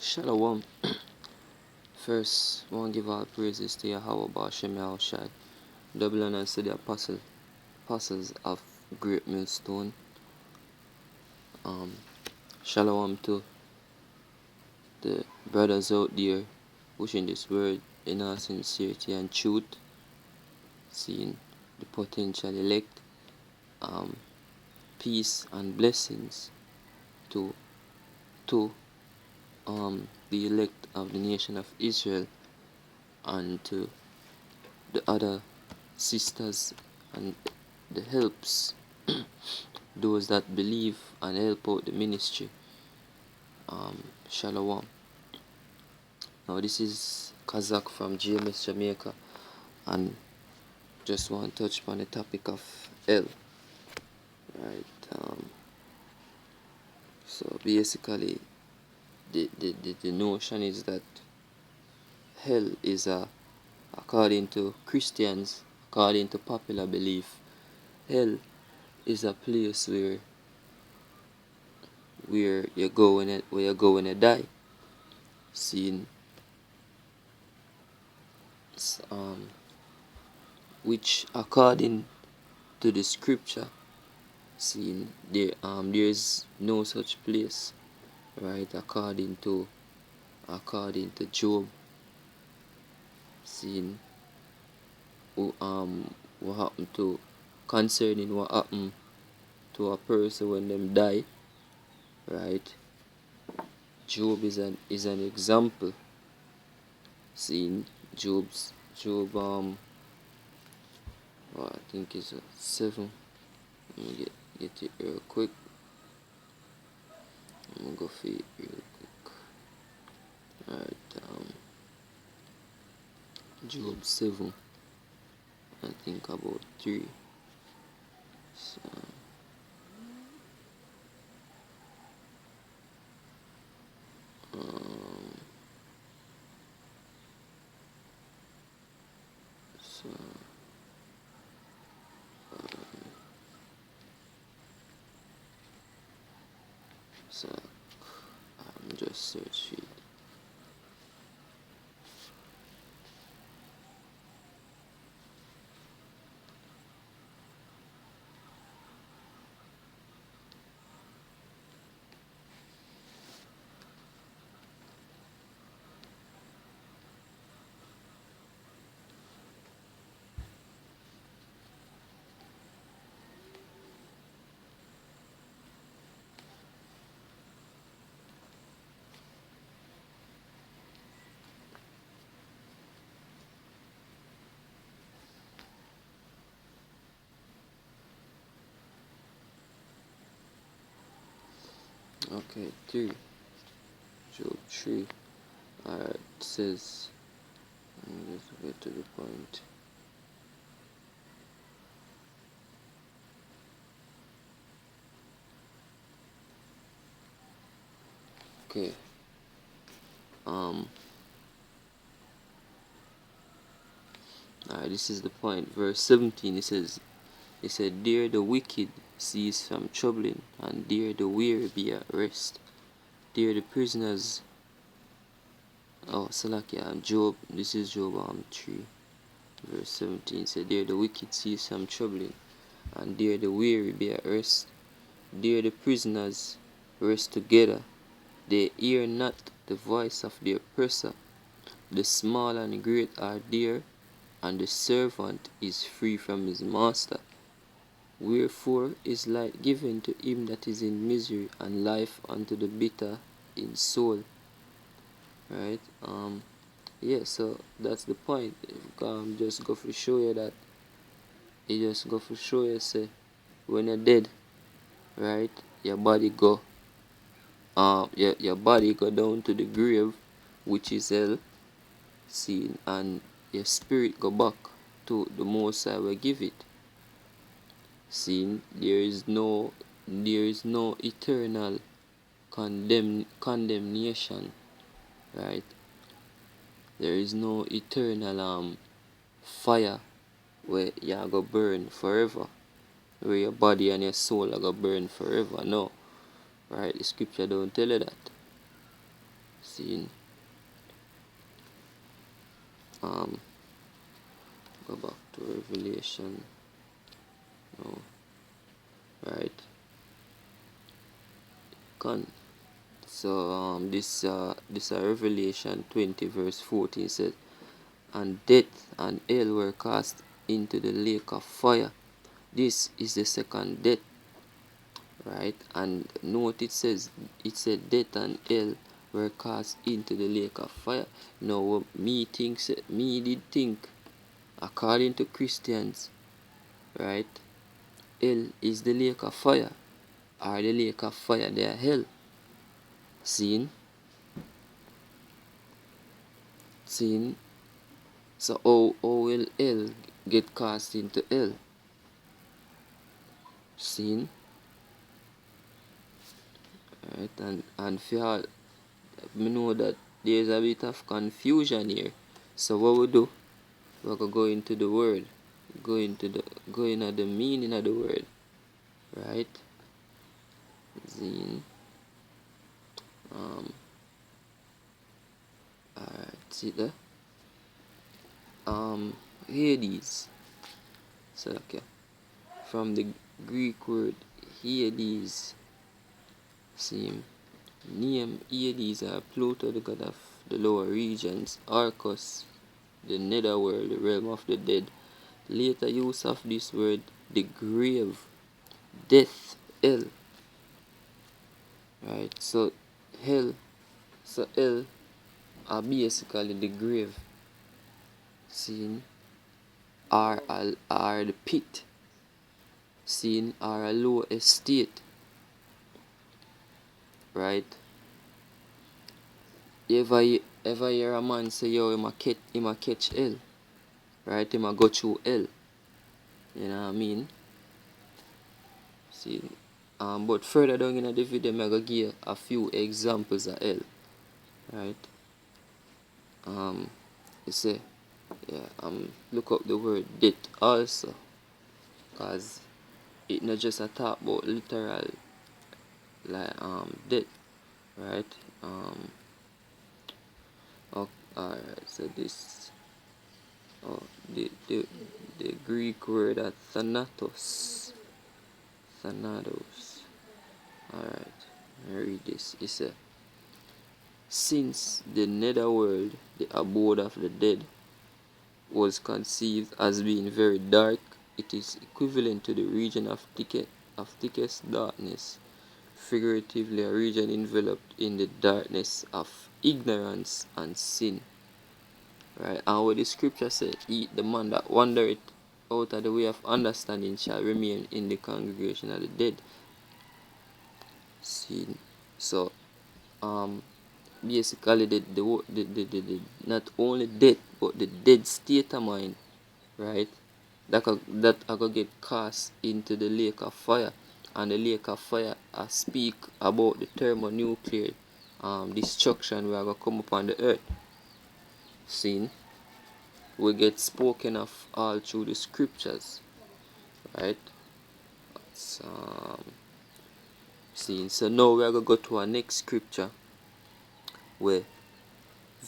Shalom. First, I want to give all praises to Yahweh Ba'ashem Yahushai. Double honors to the apostles of Great Millstone. Shalom to the brothers out there pushing this word in all sincerity and truth, seeing the potential elect. Peace and blessings to the elect of the nation of Israel, and to the other sisters and the helps, those that believe and help out the ministry. Shalom. Now this is Kazak from GMS Jamaica, and just want to touch upon the topic of hell. Right. So basically the notion is that hell is according to Christians, according to popular belief, hell is a place where you're going to die. Seeing which according to the scripture, seeing there's no such place, right? According to Job, seeing what happened to concerning what happened to a person when them die, right? Job is an example. Seeing Job I think it's 7. Let me get it real quick. I'm gonna go for it real quick. Alright, Job 7, I think about 3. So, so, so I'm just searching. Okay, 3. Job 3. Alright, it says, let me just get to the point. Okay. Alright, this is the point. Verse 17, it said, "Dare the wicked cease from troubling, and dare the weary be at rest. Dare the prisoners." Oh, Salakia, Job, this is Job 3, verse 17. Said, "Dare the wicked cease from troubling, and dare the weary be at rest. Dare the prisoners rest together. They hear not the voice of the oppressor. The small and great are there, and the servant is free from his master. Wherefore is light given to him that is in misery, and life unto the bitter in soul." Right? Yeah, so that's the point. Just go for show you that it just go for show you say when you're dead, right, your body go your body go down to the grave, which is hell, seen, and your spirit go back to the Most High will give it. Seen, there is no eternal condemnation, right? There is no eternal fire where you are going to burn forever, where your body and your soul are going to burn forever. No, right? The scripture don't tell you that. See, go back to Revelation now, right? So this Revelation 20 verse 14 says, and death and hell were cast into the lake of fire. This is the second death, right? And note it said death and hell were cast into the lake of fire. Now me did think, according to Christians, right, hell is the lake of fire, or the lake of fire they are hell. Seen? So how will hell get cast into hell? Seen? Right, and for all, me know that there's a bit of confusion here. So what we do? We're gonna go into the word, go into the meaning of the word, right? Zine. Alright, see there? Hades. So okay. From the Greek word Hades, see, name Hades or Pluto, the god of the lower regions, Arcos, the netherworld, the realm of the dead. Later use of this word, the grave, death, hell. Right, so hell are basically the grave, seen, are the pit, seen, are a low estate, right? Ever hear a man say, yo, him a catch hell, right? Him a go through hell, you know what I mean? See, but further down in the video, I'm gonna give a few examples of hell, right? You say, yeah, look up the word death also, cause it not just a talk about literal like death, right? Alright, so this the Greek word at Thanatos. Alright, read this. It says, since the netherworld, the abode of the dead, was conceived as being very dark, it is equivalent to the region of thickest darkness, figuratively a region enveloped in the darkness of ignorance and sin. Right, and what the scripture said, the man that wandereth out of the way of understanding shall remain in the congregation of the dead. See, so basically the not only death but the dead state of mind, right? That are gonna get cast into the lake of fire, and the lake of fire speak about the thermonuclear destruction we are gonna come upon the earth. Seen, we get spoken of all through the scriptures, right? Seen. So now we are gonna go to our next scripture where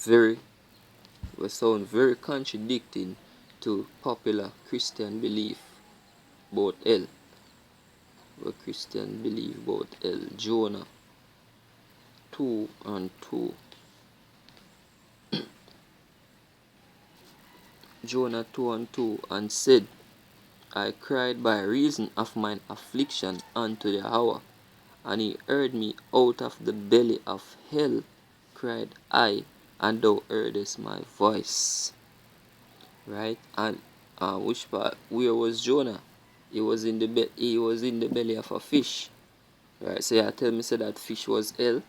we sound very contradicting to popular Christian belief about hell. Where Christian believe about hell. Jonah 2:2. Jonah 2:2, and said, I cried by reason of mine affliction unto the hour, and he heard me out of the belly of hell, cried I, and thou heardest my voice. Right? And which part? Where was Jonah? He was in the belly of a fish. Right? So you tell me say that fish was hell.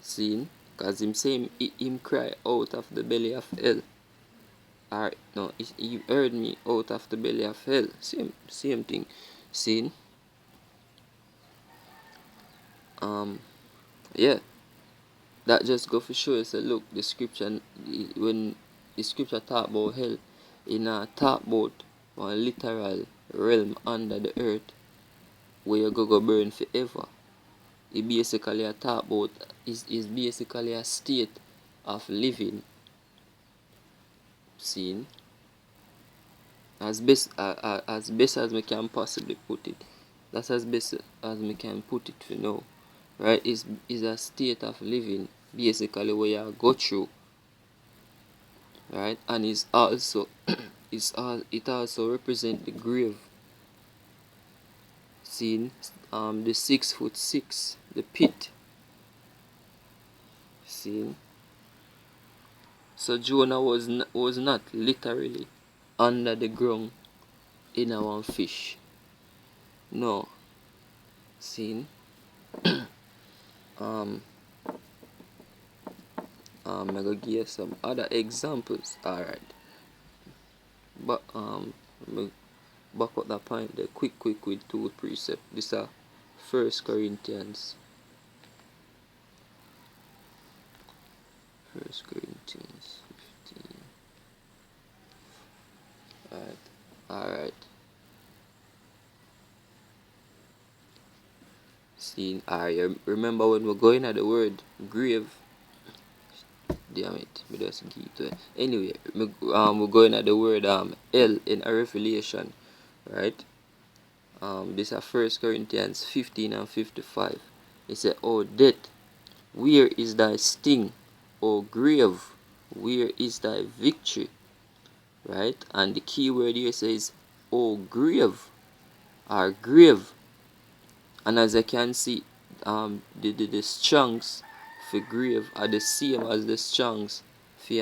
Seen? Because him saying him cry out of the belly of hell. Alright, no, he heard me out of the belly of hell. Same thing. Seen? Yeah. That just go for sure. So look, the scripture, when the scripture talk about hell, it not talk about one literal realm under the earth where you go burn forever. it basically a talk about is basically a state of living. Seen as best as we can possibly put it. That's as best as we can put it for now. Right? Is a state of living basically where you go through. Right? And it's also it also represent the grave. Seen the 6'6", the pit. Seen. So Jonah was not literally under the ground in a one fish. No. Seen. I'm gonna give you some other examples. Alright. But back up that point the quick with two precept. This are 1 Corinthians. 1 Corinthians 15. Alright. See, I remember when we're going at the word grave. Damn it, me just give it to it. Anyway, we're going at the word L in a Revelation, right? This is 1 Corinthians 15 and 55. It said, "O death, where is thy sting? O grave, where is thy victory?" Right? And the key word here says, "O grave," or grave. And as I can see, the Strongs for grave are the same as the Strongs for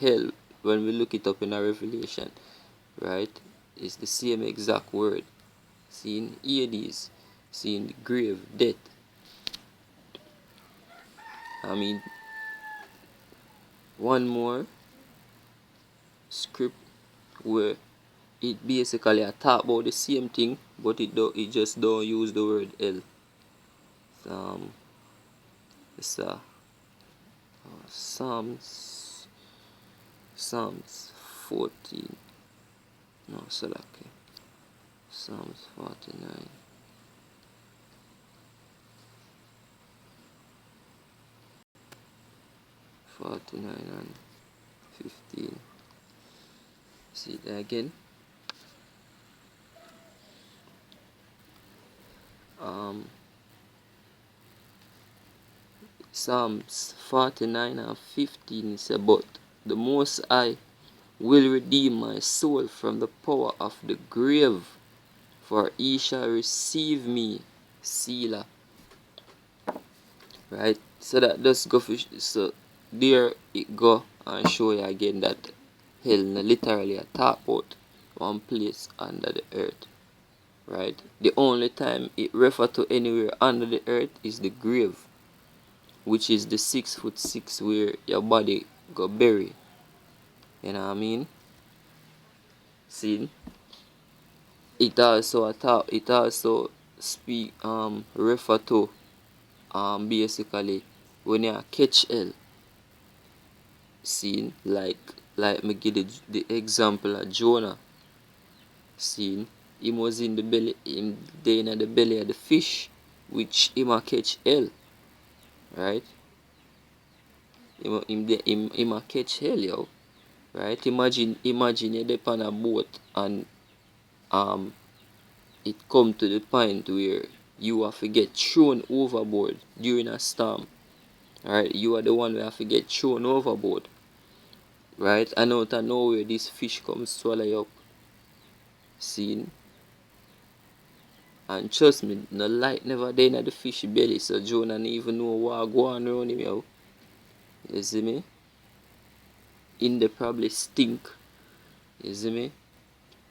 hell when we look it up in a Revelation, right? It's the same exact word. Seeing Hades, seeing the grave, death. I mean, one more script where it basically talk about the same thing, but it just don't use the word hell. It's Psalms 14. No, Salaki. Psalms 49. And 15. See that again. Psalms 49 and 15 is about the Most High will redeem my soul from the power of the grave, for he shall receive me, Selah. Right? So that does go for, so there it go and show you again that hell literally a talk about one place under the earth. Right? The only time it refer to anywhere under the earth is the grave, which is the 6'6" where your body go bury. You know what I mean? See? It also speak refer to basically when you catch hell. See, like me give the example of Jonah. See, him was in the belly in the belly of the fish, which him a catch hell. Right? Him a catch hell, yo. Right? Imagine you're there on a boat and it come to the point where you have to get thrown overboard during a storm. Alright, you are the one who have to get thrown overboard. Right? And out of nowhere this fish comes swallow you up. Seen? And trust me, no light never there in the fish belly, so Jonah didn't even know what go on around him, yo. You see me? In the probably stink. You see me?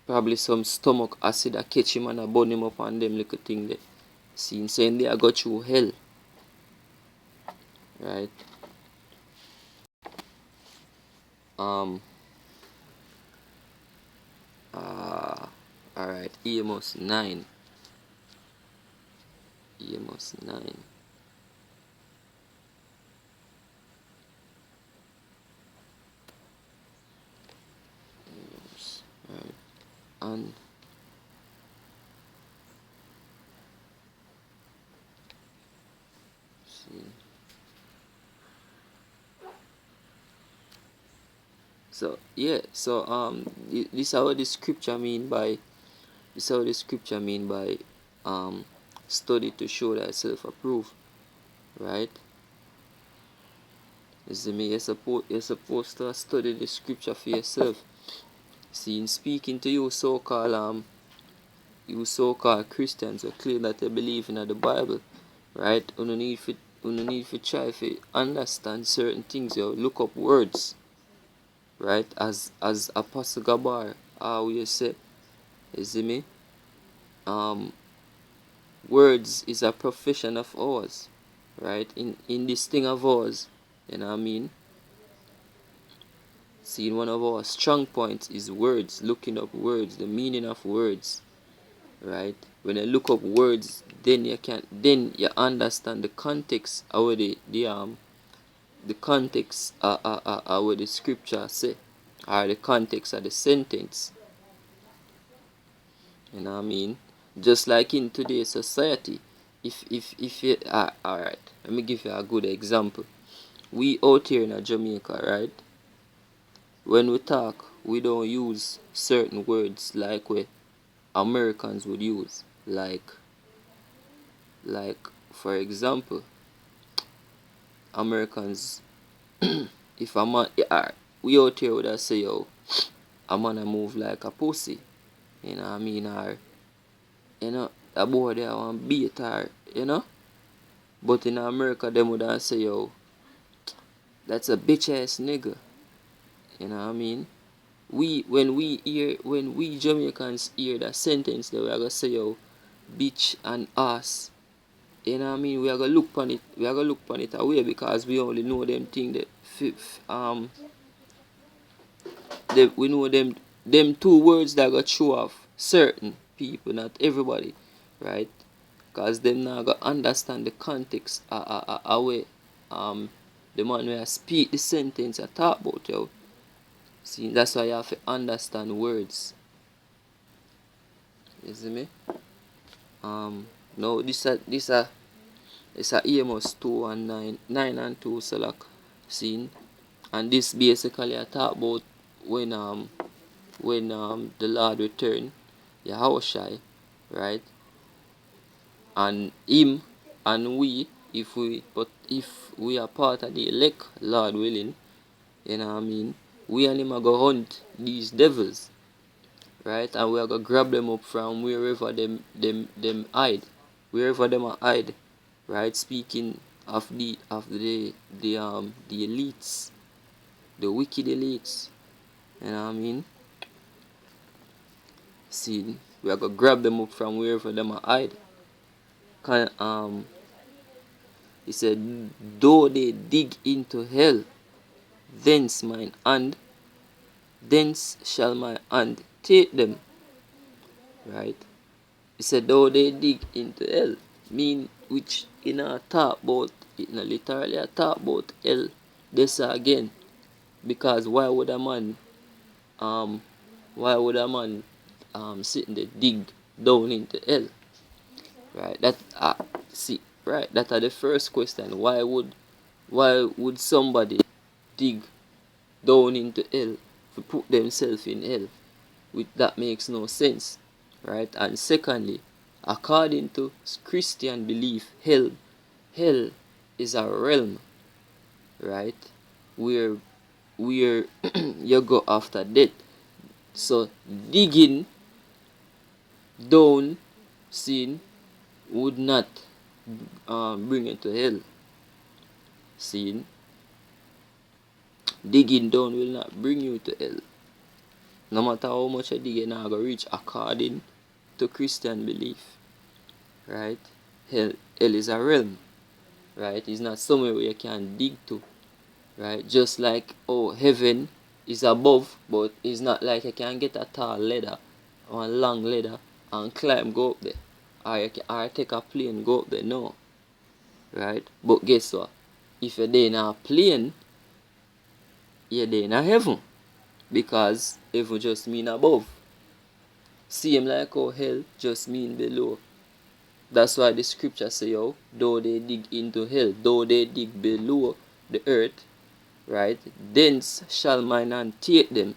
Probably some stomach acid that catch him and a burn him up on them little thing there. See, saying they go through hell. Right? Alright, Amos 9. Amos 9. Right. And See. So yeah, so this is how the scripture mean by um study to show thyself approved, right? You see me, you're supposed to study the scripture for yourself. See, in speaking to you so-called Christians who claim that they believe in the Bible, right? You no need to try to understand certain things. You look up words, right? As Apostle Gabar always say, you see me? Um, words is a profession of ours, right? In this thing of ours, you know what I mean? See, one of our strong points is words, looking up words, the meaning of words, right? When you look up words, then you understand the context of the context what the scripture say, or the context of the sentence. You know what I mean? Just like in today's society, if you alright, let me give you a good example. We out here in Jamaica, right? When we talk, we don't use certain words like we Americans would use. Like for example, Americans, if a man, we out here would say, yo, a man a move like a pussy. You know what I mean? Or, a boy there want beat her. But in America, them would say, yo, that's a bitch ass nigga. You know what I mean? When we Jamaicans hear that sentence, they are gonna say, yo, bitch and ass. You know what I mean? We are gonna look on it. We are gonna look on it away because we only know them thing that we know them two words that got show off certain people, not everybody, right? Because them now got understand the context away the man where I speak the sentence I talk about, yo. See, that's why you have to understand words. You see me? No, it's a Amos 2 and 9 and 2 select scene. And this basically I talk about when the Lord return, Yahushai, right? And him and we, if we are part of the elect, Lord willing, you know what I mean, we and him are gonna hunt these devils, right? And we are gonna grab them up from wherever them hide. Wherever them are hide, right? Speaking of the elites, the wicked elites, you know what I mean? See, we are gonna grab them up from wherever them are hide. He said, though they dig into hell, thence mine hand, thence shall my hand take them. Right? He said, though they dig into hell, mean which in a talk about, in a literally a talk about hell, this again. Because um why would a man sitting there dig down into hell? Right? That are the first question. Why would somebody dig down into hell to put themselves in hell? That makes no sense, right? And secondly, according to Christian belief, hell is a realm, right? Where you go after death. So digging down sin would not bring you to hell. Sin digging down will not bring you to hell. No matter how much you dig, you're not going to reach according to Christian belief. Right? Hell is a realm. Right? It's not somewhere where you can dig to. Right? Just like, heaven is above, but it's not like you can get a tall ladder or a long ladder and climb, go up there. Or take a plane, go up there. No. Right? But guess what? If you're there in a plane, you're there in a heaven. Because heaven just mean above. Same like how hell just mean below. That's why the scripture say, yo, though they dig into hell, though they dig below the earth, right, thence shall mine hand take them.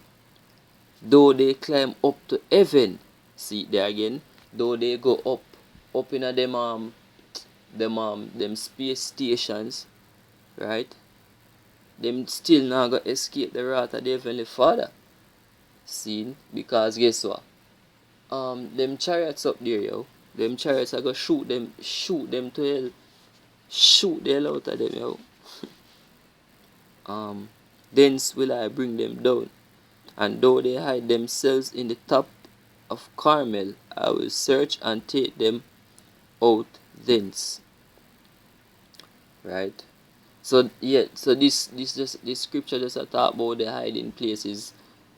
Though they climb up to heaven, see it there again, though they go up in a them space stations, right, them still not gonna escape the wrath of the heavenly Father. See, because guess what? Them chariots up there, yo, them chariots are gonna shoot them to hell, shoot the hell out of them, yo. Thence will I bring them down, and though they hide themselves in the top of Carmel, I will search and take them out thence. Right? So yeah, so this scripture just talk about the hiding places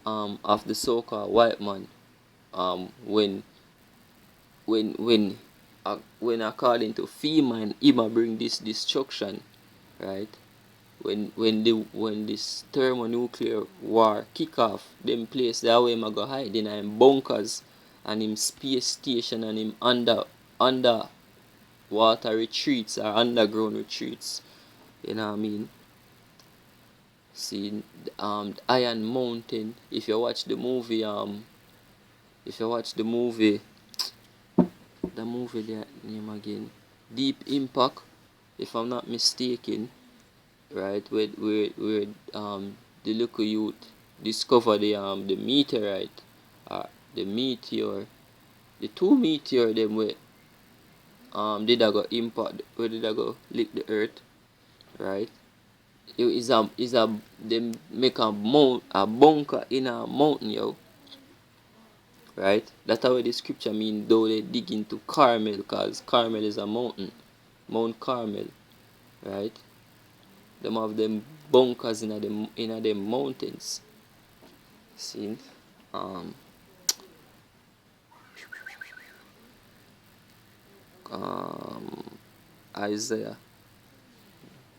of the so-called white man. When when according to FEMA, Ima bring this destruction, right? When this thermonuclear war kick off, them place that way go hide in him bunkers and him space station and him under water retreats or underground retreats. You know what I mean? See, the Iron Mountain. If you watch the movie, the movie that name again, Deep Impact, if I'm not mistaken, right? Where the local youth discover the meteorite, the meteor, the two meteor them where did I go impact, where did I go lick the earth, right? It is a them make a bunker in a mountain, yo, right? That's how the scripture mean, though they dig into Carmel, because Carmel is a mountain, Mount Carmel, right? Them have them bunkers in them mountains. See? Um, um, Isaiah.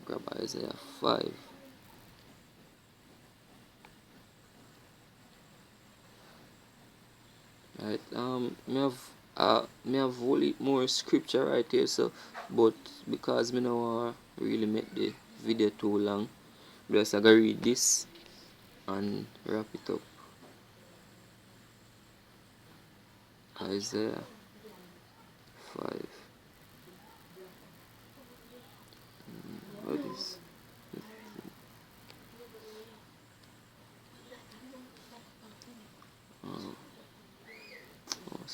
Grab Isaiah 5. Right. Me have only more scripture right here, so but because me no want really make the video too long, just I gotta read this and wrap it up. Isaiah 5. What is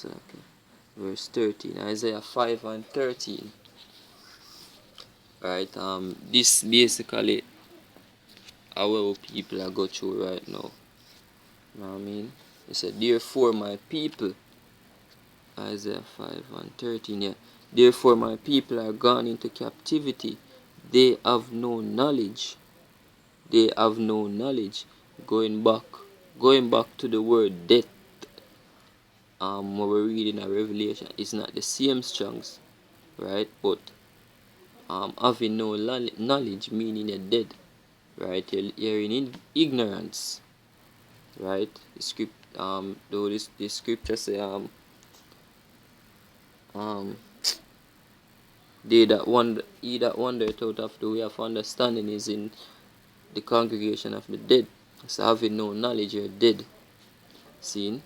okay. Verse 13. Isaiah 5 and 13. Right, this basically our people are go through right now. You know what I mean? It said, therefore my people, Isaiah 5 and 13, yeah. Therefore my people are gone into captivity. They have no knowledge. They have no knowledge. Going back to the word death, what we're reading in Revelation, it's not the same Strongs, right? But having no knowledge, meaning you're dead, right? You're in ignorance, right? The script, though the scripture say, he that wandereth out of the way of understanding is in the congregation of the dead. So having no knowledge, you're dead. Seen?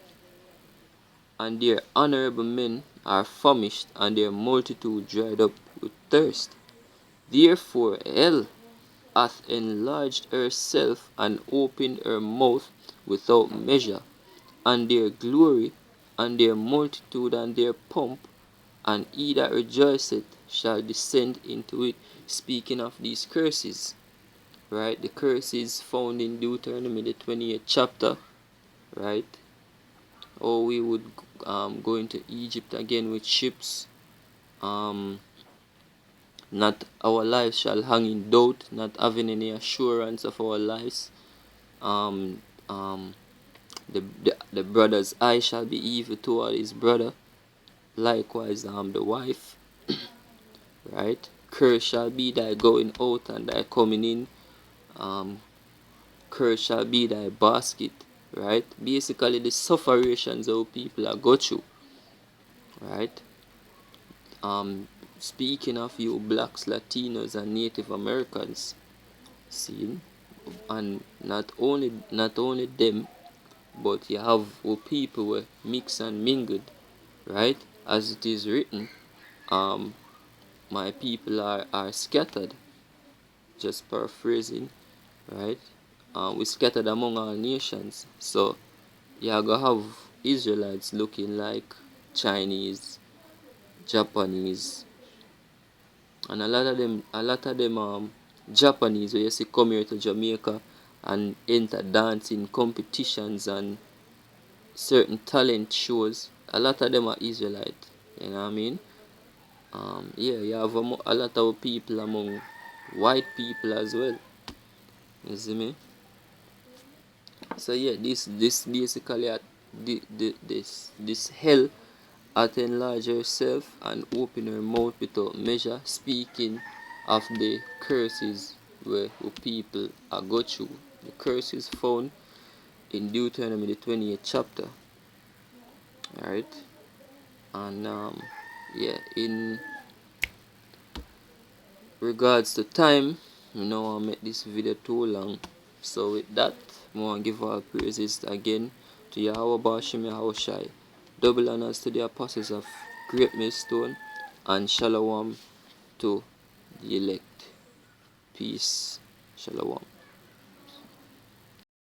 And their honorable men are famished, and their multitude dried up with thirst. Therefore hell hath enlarged herself and opened her mouth without measure, and their glory, and their multitude, and their pomp, and he that rejoiceth shall descend into it. Speaking of these curses, right? The curses found in Deuteronomy, the 28th chapter, right? Or we would go into Egypt again with ships. Not our lives shall hang in doubt, not having any assurance of our lives. Um, um, the brother's eye shall be evil toward his brother. Likewise, the wife, right? Curse shall be thy going out and thy coming in. Curse shall be thy basket, right? Basically, the sufferings how people are go through, right? Um, speaking of you blacks, Latinos, and Native Americans, see, and not only them, but you have people were mixed and mingled, right? As it is written, um, my people are scattered. Just paraphrasing, right? We scattered among all nations. So you're gonna have Israelites looking like Chinese, Japanese, and a lot of them Japanese where you see come here to Jamaica and enter dancing competitions and certain talent shows. A lot of them are Israelite. You know what I mean? Yeah, you have a lot of people among white people as well. You see me? So yeah, this basically this hell at enlarge herself and open her mouth without measure, speaking of the curses where people are go through. The curses found in Deuteronomy the 28th chapter. Alright? And yeah, in regards to time, you know I make this video too long. So with that, I want to give all praises again to Yahweh Bashim Yahweh Shai. Double honors to the apostles of Great Millstone, and Shalom to the elect. Peace. Shalom.